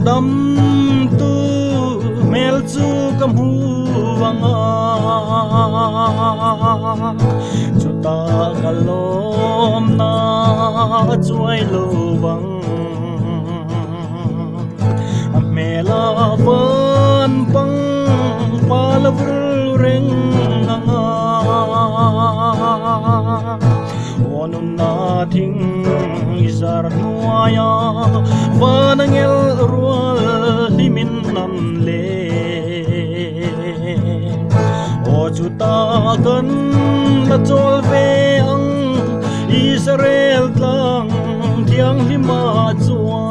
dam tu mel chu kam hu wanga chuta kalom na chuai lo wang mela van pang palavr reng anga onun na thing izar nuaya vanangel rual limin nan le o chuta kan la chol ve ang Israel tlang thiang lima chuan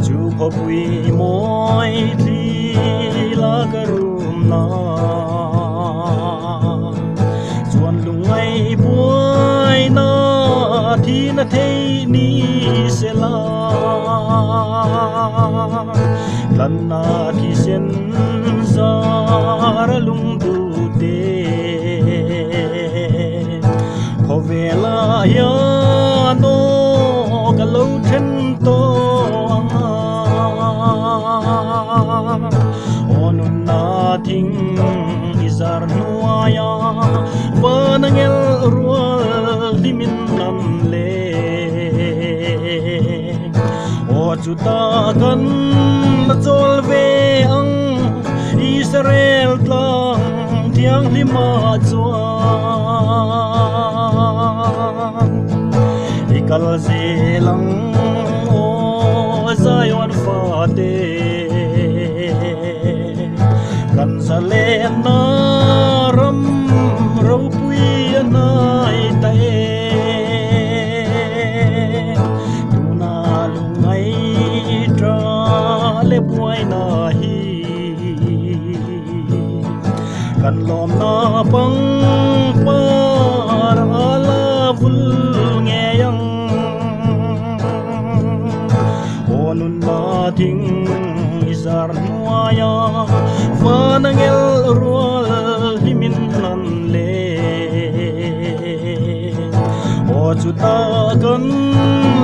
chu khopui moi thi la karum na chuan lungai buai na thi na thei ni sela lan na thi sen zara lung du te khovela ya no galo then to onun na thing izar nuaya vanangel rual limin nam le o chuta kan na chol ve ang Israel tlang thiang lima chuan ikal zelang o Zion fate kan sale na ram ro pui anai tae tuna lungai tra le buai na hi kan lom na pang par ala vul nge yang onun na thing izar nuaya vanangel rual limin nan le o chuta kan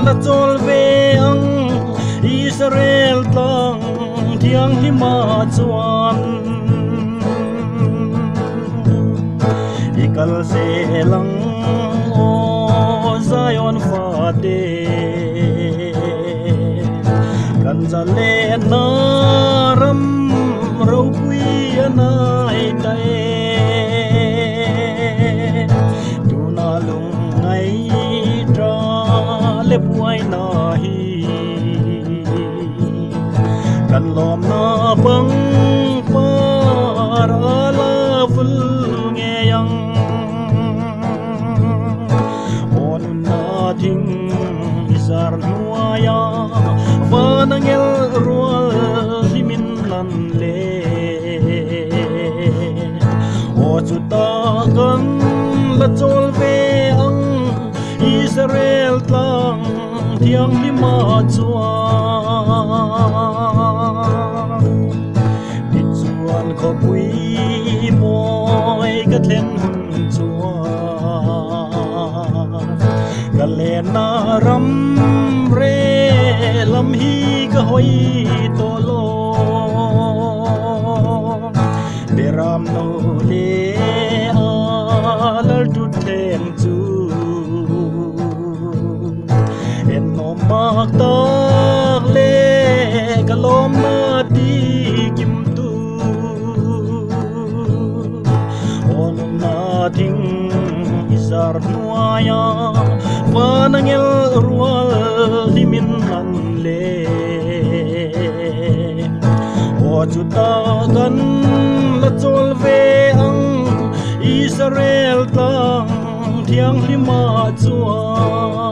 la chol ve ang Israel tlang thiang lima chuan ikal selang o Zion fate kan zale na ram ro pui anai tae tuna lungai tra le buai na hi kan lom na bang par ala vul nge yang onun na thing izar nuaya vanangel rual limin nan le o chuta kan la chol ve ang Israel tlang thiang lima chuan ti chuan khopui moi ka thlen hun chuan ka le na ram re lam hi ka hoi to lo beram no le alar tu theng chu en no mak tak le kalom na ti kim tu on na thing izar nuaya vanangel rual limin nan le o chuta kan la chol ve ang Israel tlang thiang lima chuan